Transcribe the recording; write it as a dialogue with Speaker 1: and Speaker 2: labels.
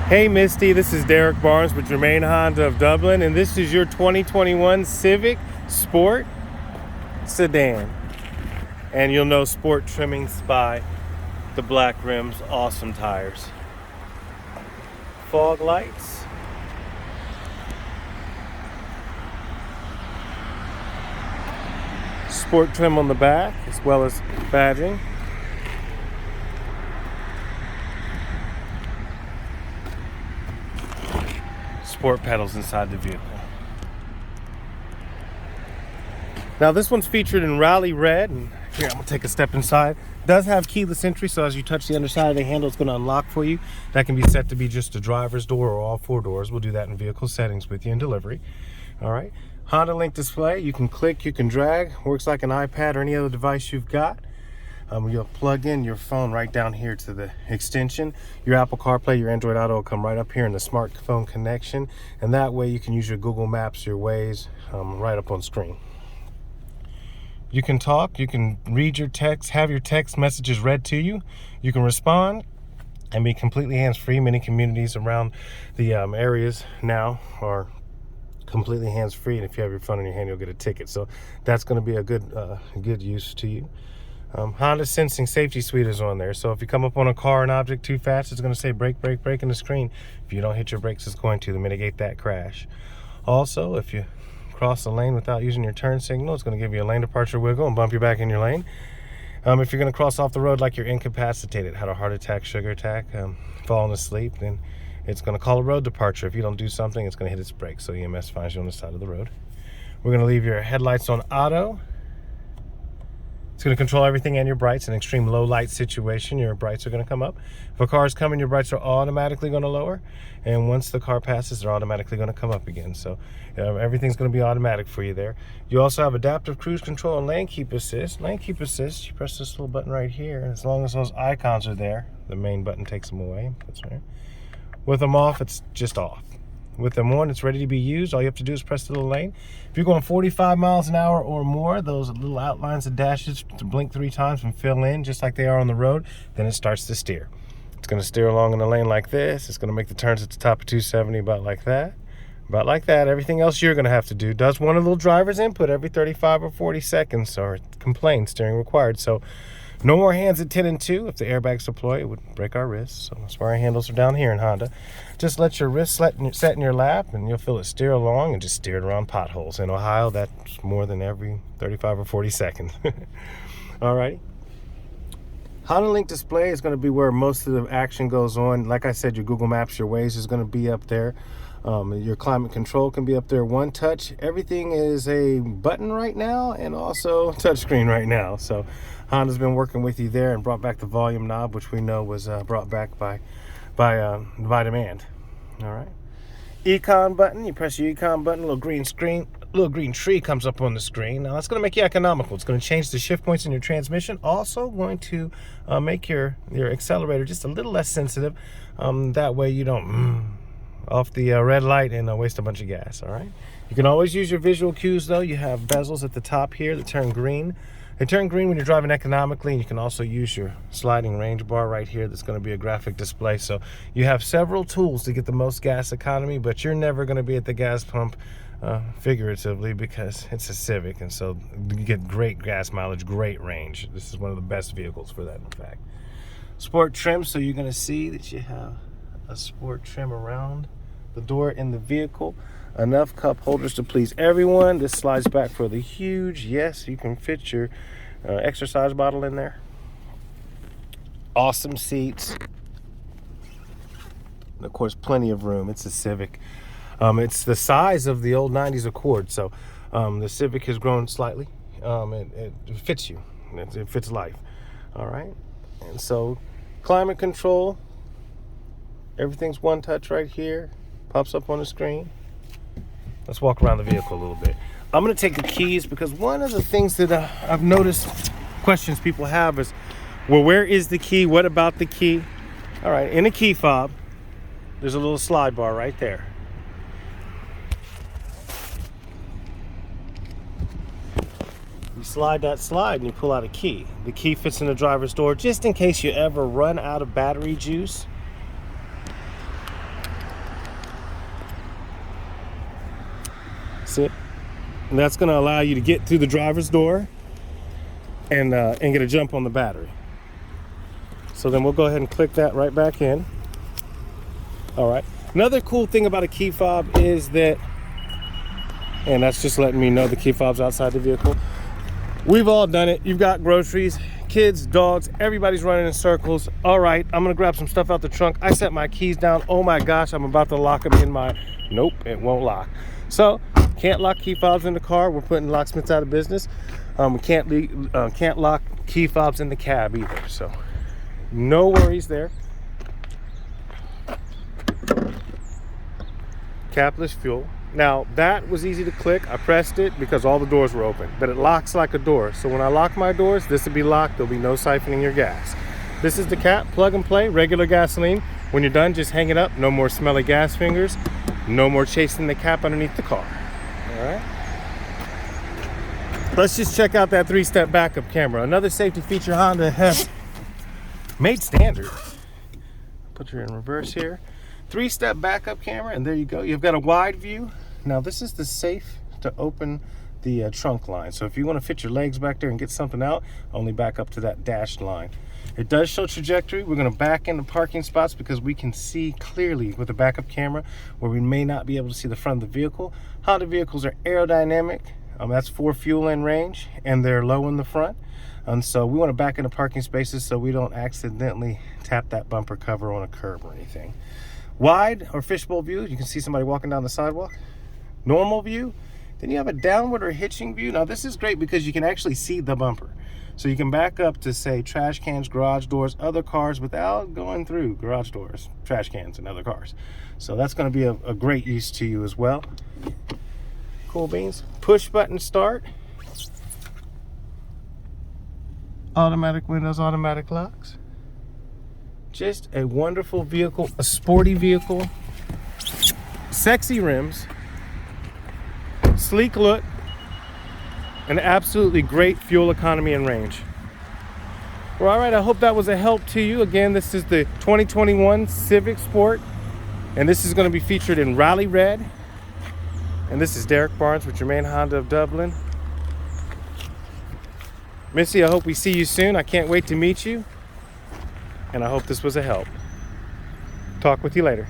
Speaker 1: Hey Misty, this is Derek Barnes with Jermaine Honda of Dublin, and this is your 2021 Civic Sport Sedan. And you'll know sport trimmings by the black rims, awesome tires, fog lights, sport trim on the back, as well as badging. Sport pedals inside the vehicle. Now this one's featured in Rally Red, and here I'm gonna take a step inside. It does have keyless entry, so as you touch the underside of the handle, it's gonna unlock for you. That can be set to be just a driver's door or all four doors. We'll do that in vehicle settings with you in delivery. All right, Honda Link display. You can click, you can drag. Works like an iPad or any other device you've got. You'll plug in your phone right down here to the extension. Your Apple CarPlay, your Android Auto will come right up here in the smartphone connection, and that way you can use your Google Maps, your Waze, right up on screen. You can talk, you can read your text, have your text messages read to you. You can respond and be completely hands-free. Many communities around the areas now are completely hands-free, and if you have your phone in your hand, you'll get a ticket. So that's going to be a good use to you. Honda Sensing Safety Suite is on there, so if you come up on a car or an object too fast, it's going to say brake, brake, brake in the screen. If you don't hit your brakes, it's going to mitigate that crash. Also, if you cross the lane without using your turn signal, it's going to give you a lane departure wiggle and bump you back in your lane. If you're going to cross off the road like you're incapacitated, had a heart attack, sugar attack, falling asleep, then it's going to call a road departure. If you don't do something, it's going to hit its brakes, so EMS finds you on the side of the road. We're going to leave your headlights on auto. It's going to control everything and your brights. In an extreme low light situation, your brights are going to come up. If a car is coming, your brights are automatically going to lower. And once the car passes, they're automatically going to come up again. So everything's going to be automatic for you there. You also have adaptive cruise control and lane keep assist. Lane keep assist, you press this little button right here. And as long as those icons are there, the main button takes them away. That's right. With them off, it's just off. With them on, it's ready to be used. All you have to do is press the little lane. If you're going 45 miles an hour or more, those little outlines of dashes to blink 3 times and fill in just like they are on the road, then it starts to steer. It's going to steer along in a lane like this. It's going to make the turns at the top of 270 about like that. About like that. Everything else you're going to have to do. Does one of the little driver's input every 35 or 40 seconds, or complain, steering required. So no more hands at 10 and 2. If the airbags deploy, it would break our wrists. So that's why our handles are down here in Honda. Just let your wrist set in your lap, and you'll feel it steer along and just steer it around potholes. In Ohio, that's more than every 35 or 40 seconds. Alrighty. Honda Link display is going to be where most of the action goes on. Like I said, your Google Maps, your Waze is going to be up there. Your climate control can be up there. One touch. Everything is a button right now, and also touchscreen right now. So Honda's been working with you there and brought back the volume knob, which we know was brought back by demand. All right. Econ button. You press your econ button, a little green screen, a little green tree comes up on the screen. Now that's going to make you economical. It's going to change the shift points in your transmission. Also going to make your accelerator just a little less sensitive. That way you don't off the red light and waste a bunch of gas. All right. You can always use your visual cues though. You have bezels at the top here that turn green. They turn green when you're driving economically, and you can also use your sliding range bar right here. That's going to be a graphic display. So you have several tools to get the most gas economy, but you're never going to be at the gas pump figuratively, because it's a Civic, and so you get great gas mileage, great range. This is one of the best vehicles for that, in fact. Sport trim, so you're going to see that you have a sport trim around the door in the vehicle. Enough cup holders to please everyone. This slides back for the huge. Yes, you can fit your exercise bottle in there. Awesome seats. And of course, plenty of room. It's a Civic. It's the size of the old 90s Accord. So the Civic has grown slightly. It fits you. It fits life. All right. And so climate control. Everything's one touch right here. Pops up on the screen. Let's walk around the vehicle a little bit. I'm going to take the keys, because one of the things that I've noticed questions people have is, well, where is the key? What about the key? All right, in a key fob, there's a little slide bar right there. You slide that slide and you pull out a key. The key fits in the driver's door just in case you ever run out of battery juice. See? And that's going to allow you to get through the driver's door and get a jump on the battery. So then we'll go ahead and click that right back in. All right. Another cool thing about a key fob is that, and that's just letting me know the key fob's outside the vehicle. We've all done it. You've got groceries, kids, dogs, everybody's running in circles. All right, I'm gonna grab some stuff out the trunk. I set my keys down. Oh my gosh, I'm about to lock them in my, nope, it won't lock. So, can't lock key fobs in the car. We're putting locksmiths out of business. We can't lock key fobs in the cab either. So, no worries there. Capless fuel. Now that was easy to click. I pressed it because all the doors were open, but it locks like a door. So when I lock my doors, this will be locked. There'll be no siphoning your gas. This is the cap, plug and play, regular gasoline. When you're done, just hang it up. No more smelly gas fingers. No more chasing the cap underneath the car. All right. Let's just check out that 3-step backup camera. Another safety feature Honda has made standard. Put you in reverse here. 3-step backup camera, and there you go. You've got a wide view. Now this is the safe to open the trunk line. So if you want to fit your legs back there and get something out, only back up to that dashed line. It does show trajectory. We're going to back into parking spots because we can see clearly with the backup camera where we may not be able to see the front of the vehicle. Honda vehicles are aerodynamic. That's for fuel and range, and they're low in the front. And so we want to back into parking spaces so we don't accidentally tap that bumper cover on a curb or anything. Wide or fishbowl view, you can see somebody walking down the sidewalk. Normal view, then you have a downward or hitching view. Now this is great because you can actually see the bumper. So you can back up to, say, trash cans, garage doors, other cars without going through garage doors, trash cans, and other cars. So that's going to be a great use to you as well. Cool beans. Push button start. Automatic windows, automatic locks. Just a wonderful vehicle, a sporty vehicle, sexy rims, sleek look, and absolutely great fuel economy and range. Well, all right, I hope that was a help to you. Again, this is the 2021 Civic Sport, and this is going to be featured in Rally Red. And this is Derek Barnes with your main Honda of Dublin. Misty, I hope we see you soon. I can't wait to meet you. And I hope this was a help. Talk with you later.